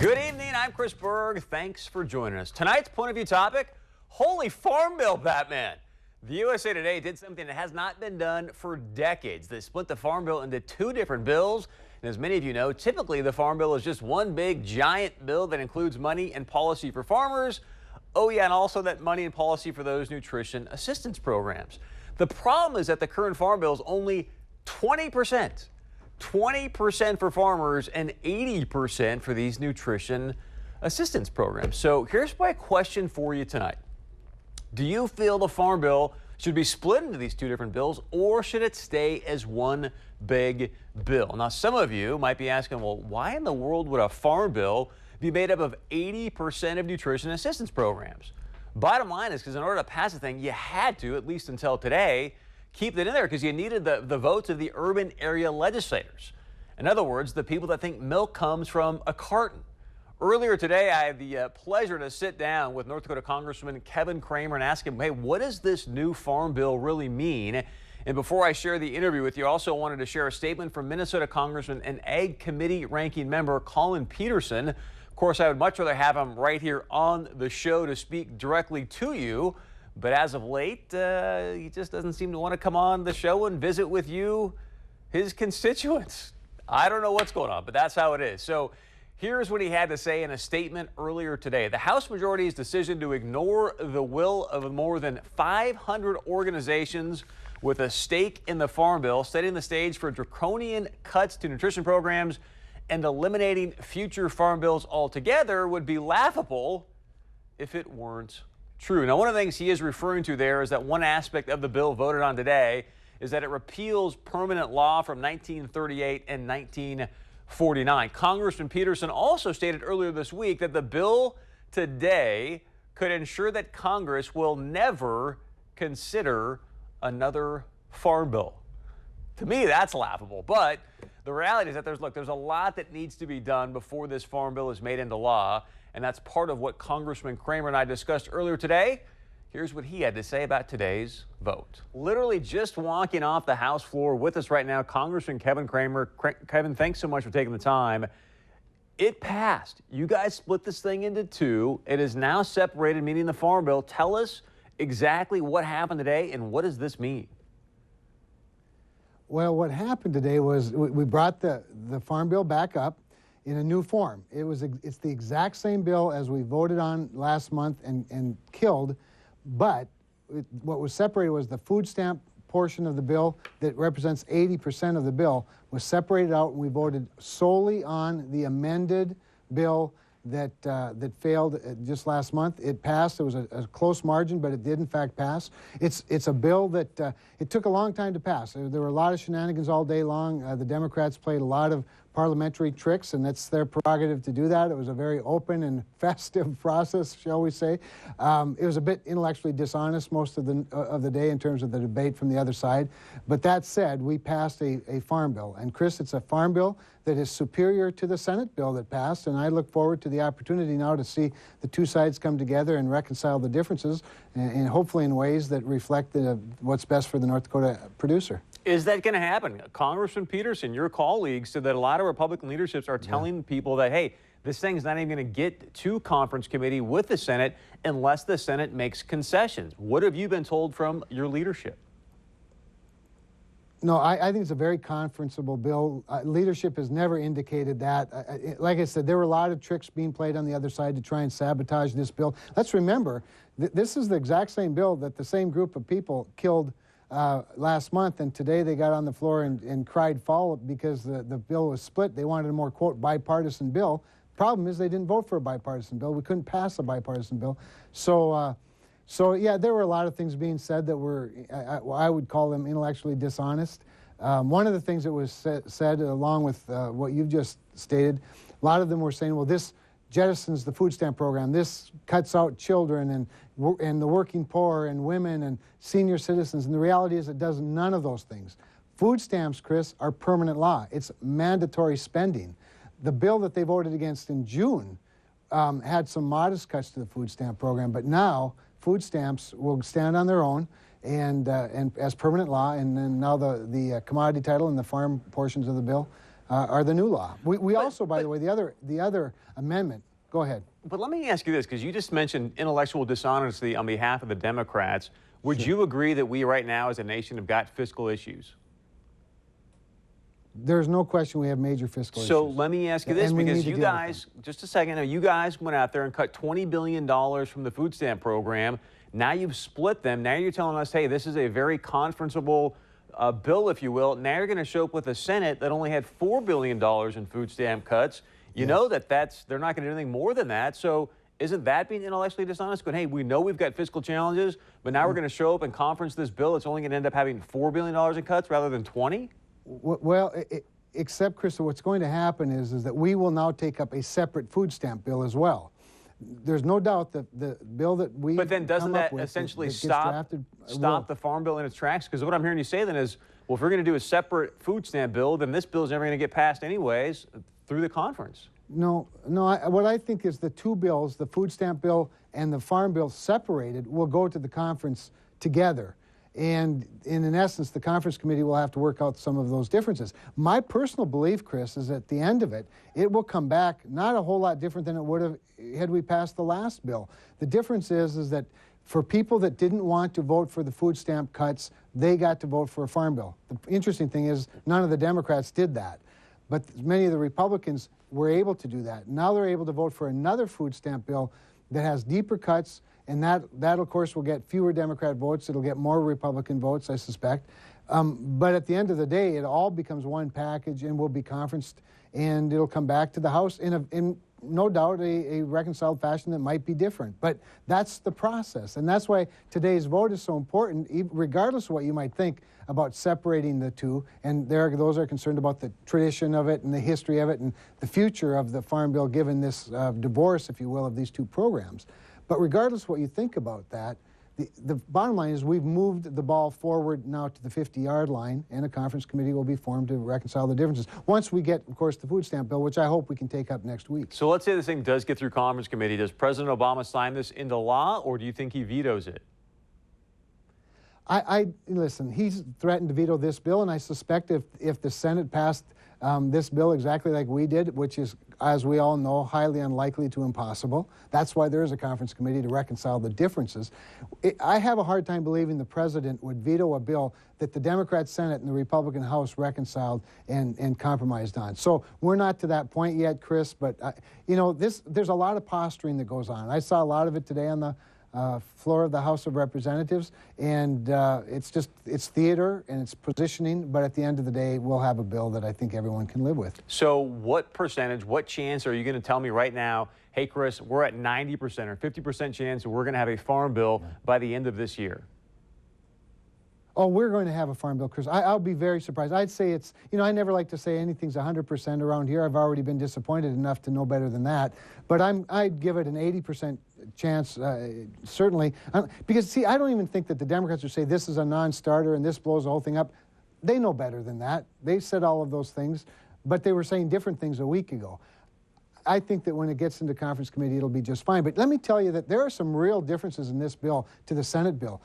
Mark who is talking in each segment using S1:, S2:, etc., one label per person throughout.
S1: Good evening, I'm Chris Berg. Thanks for joining us. Tonight's point of view topic, Holy Farm Bill, Batman. The USA Today did something that has not been done for decades. They split the Farm Bill into two different bills. And as many of you know, typically the Farm Bill is just one big giant bill that includes money and policy for farmers. Oh yeah, and also that money and policy for those nutrition assistance programs. The problem is that the current Farm Bill is only 20%. 20% for farmers and 80% for these nutrition assistance programs. So here's my question for you tonight. Do you feel the Farm Bill should be split into these two different bills, or should it stay as one big bill? Now, some of you might be asking, well, why in the world would a Farm Bill be made up of 80% of nutrition assistance programs? Bottom line is because in order to pass the thing, you had to, at least until today, keep it in there because you needed the votes of the urban area legislators. In other words, the people that think milk comes from a carton. Earlier today, I had the pleasure to sit down with North Dakota Congressman Kevin Cramer and ask him, hey, what does this new Farm Bill really mean? And before I share the interview with you, I also wanted to share a statement from Minnesota Congressman and Ag Committee Ranking Member Colin Peterson. Of course, I would much rather have him right here on the show to speak directly to you. But as of late, he just doesn't seem to want to come on the show and visit with you, his constituents. I don't know what's going on, but that's how it is. So here's what he had to say in a statement earlier today. The House majority's decision to ignore the will of more than 500 organizations with a stake in the Farm Bill, setting the stage for draconian cuts to nutrition programs and eliminating future Farm Bills altogether, would be laughable if it weren't true. Now, one of the things he is referring to there is that one aspect of the bill voted on today is that it repeals permanent law from 1938 and 1949. Congressman Peterson also stated earlier this week that the bill today could ensure that Congress will never consider another farm bill. To me, that's laughable. But the reality is that there's a lot that needs to be done before this farm bill is made into law. And that's part of what Congressman Cramer and I discussed earlier today. Here's what he had to say about today's vote. Literally just walking off the House floor with us right now, Congressman Kevin Cramer. Kevin, thanks so much for taking the time. It passed. You guys split this thing into two. It is now separated, meaning the Farm Bill. Tell us exactly what happened today and what does this mean?
S2: Well, what happened today was we brought the Farm Bill back up in a new form. It's the exact same bill as we voted on last month and killed, but what was separated was the food stamp portion of the bill that represents 80% of the bill was separated out, and we voted solely on the amended bill that failed just last month. It passed. It was a close margin, but it did in fact pass. It's a bill that it took a long time to pass. There were a lot of shenanigans all day long. The Democrats played a lot of parliamentary tricks, and it's their prerogative to do that. It was a very open and festive process, shall we say. It was a bit intellectually dishonest most of the day in terms of the debate from the other side. But that said, we passed a farm bill. And Chris, it's a farm bill that is superior to the Senate bill that passed, and I look forward to the opportunity now to see the two sides come together and reconcile the differences, and hopefully in ways that reflect what's best for the North Dakota producer.
S1: Is that going to happen? Congressman Peterson, your colleagues said that a lot of Republican leaderships are telling people that, hey, this thing's not even going to get to conference committee with the Senate unless the Senate makes concessions. What have you been told from your leadership?
S2: No, I think it's a very conferenceable bill. Leadership has never indicated that. Like I said, there were a lot of tricks being played on the other side to try and sabotage this bill. Let's remember, this is the exact same bill that the same group of people killed last month, and today they got on the floor and cried foul because the bill was split. They wanted a more, quote, bipartisan bill. Problem is they didn't vote for a bipartisan bill. We couldn't pass a bipartisan bill. So yeah, there were a lot of things being said that were, I would call them intellectually dishonest. One of the things that was said along with what you've just stated, a lot of them were saying, well, this jettisons the food stamp program. This cuts out children and the working poor and women and senior citizens. And the reality is it does none of those things. Food stamps, Chris, are permanent law. It's mandatory spending. The bill that they voted against in June had some modest cuts to the food stamp program, but now food stamps will stand on their own and as permanent law, and then now the commodity title and the farm portions of the bill are the new law. We also, by the way, the other amendment. Go ahead.
S1: But let me ask you this, because you just mentioned intellectual dishonesty on behalf of the Democrats. Would you agree that we right now as a nation have got fiscal issues?
S2: There's no question we have major fiscal issues.
S1: So let me ask you this, because you guys, just a second, you guys went out there and cut $20 billion from the food stamp program. Now you've split them. Now you're telling us, hey, this is a very conferenceable bill, if you will. Now you're going to show up with a Senate that only had $4 billion in food stamp cuts. You know that they're not going to do anything more than that. So isn't that being intellectually dishonest? Going, hey, we know we've got fiscal challenges, but now we're going to show up and conference this bill. It's only going to end up having $4 billion in cuts rather than 20?
S2: Well, except, Chris, what's going to happen is that we will now take up a separate food stamp bill as well. There's no doubt that the bill that we
S1: But then doesn't that essentially stop the Farm Bill in its tracks? Because what I'm hearing you say then is, well, if we're going to do a separate food stamp bill, then this bill is never going to get passed anyways through the conference.
S2: No. What I think is the two bills, the food stamp bill and the farm bill separated, will go to the conference together. And in essence, the conference committee will have to work out some of those differences. My personal belief, Chris, is at the end of it, it will come back not a whole lot different than it would have had we passed the last bill. The difference is that for people that didn't want to vote for the food stamp cuts, they got to vote for a farm bill. The interesting thing is none of the Democrats did that. But many of the Republicans were able to do that. Now they're able to vote for another food stamp bill that has deeper cuts, and that of course, will get fewer Democrat votes. It'll get more Republican votes, I suspect. But at the end of the day, it all becomes one package and will be conferenced, and it'll come back to the House in no doubt a reconciled fashion that might be different. But that's the process, and that's why today's vote is so important, regardless of what you might think about separating the two. And those are concerned about the tradition of it and the history of it and the future of the Farm Bill, given this divorce, if you will, of these two programs. But regardless of what you think about that, the bottom line is we've moved the ball forward now to the 50-yard line, and a conference committee will be formed to reconcile the differences. Once we get, of course, the food stamp bill, which I hope we can take up next week.
S1: So let's say this thing does get through conference committee. Does President Obama sign this into law, or do you think he vetoes it?
S2: Listen, he's threatened to veto this bill, and I suspect if the Senate passed this bill exactly like we did, which is, as we all know, highly unlikely to impossible. That's why there is a conference committee to reconcile the differences. I have a hard time believing the president would veto a bill that the Democrat Senate and the Republican House reconciled and compromised on. So we're not to that point yet, Chris, but there's a lot of posturing that goes on. I saw a lot of it today on the floor of the House of Representatives, and it's theater and it's positioning, but at the end of the day, we'll have a bill that I think everyone can live with.
S1: So what percentage, what chance are you going to tell me right now, hey, Chris, we're at 90% or 50% chance that we're going to have a farm bill by the end of this year?
S2: Oh, we're going to have a farm bill, Chris. I'll be very surprised. I'd say it's, I never like to say anything's 100% around here. I've already been disappointed enough to know better than that. But I'd give it an 80% chance, certainly. Because, see, I don't even think that the Democrats would say this is a non-starter and this blows the whole thing up. They know better than that. They said all of those things, but they were saying different things a week ago. I think that when it gets into conference committee, it'll be just fine. But let me tell you that there are some real differences in this bill to the Senate bill.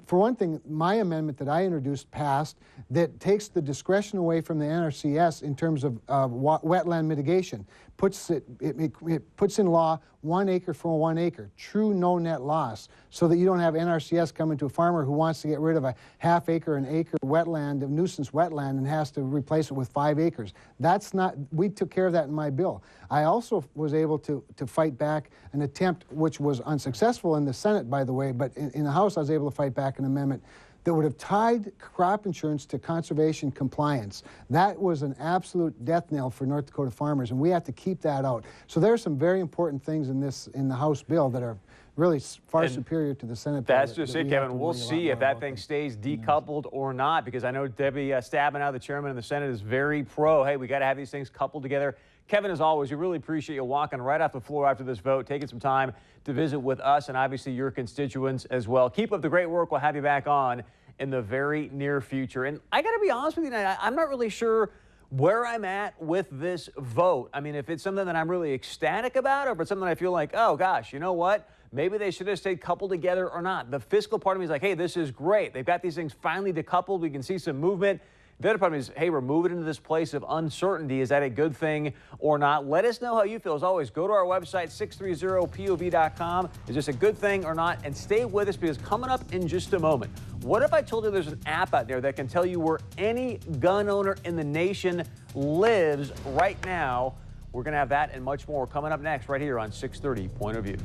S2: For one thing, my amendment that I introduced passed that takes the discretion away from the NRCS in terms of wetland mitigation. It puts in law 1 acre for 1 acre, true no net loss, so that you don't have NRCS coming to a farmer who wants to get rid of a half acre, an acre wetland, a nuisance wetland, and has to replace it with 5 acres. That's not, we took care of that in my bill. I also was able to fight back an attempt, which was unsuccessful in the Senate, by the way, but in the House I was able to fight back an amendment that would have tied crop insurance to conservation compliance. That was an absolute death knell for North Dakota farmers, and we have to keep that out. So there are some very important things in the House bill that are really far superior to the Senate bill.
S1: That's just it, Kevin. We'll see if that thing stays decoupled or not, because I know Debbie Stabenow, the chairman of the Senate, is very pro. Hey, we got to have these things coupled together. Kevin, as always, we really appreciate you walking right off the floor after this vote, taking some time to visit with us and obviously your constituents as well. Keep up the great work. We'll have you back on in the very near future. And I got to be honest with you, I'm not really sure where I'm at with this vote. I mean, if it's something that I'm really ecstatic about, or if it's something I feel like, oh gosh, you know what? Maybe they should have stayed coupled together or not. The fiscal part of me is like, hey, this is great. They've got these things finally decoupled. We can see some movement. The other problem is, hey, we're moving into this place of uncertainty. Is that a good thing or not? Let us know how you feel. As always, go to our website, 630pov.com. Is this a good thing or not? And stay with us, because coming up in just a moment, what if I told you there's an app out there that can tell you where any gun owner in the nation lives right now? We're going to have that and much more coming up next right here on 630 Point of View.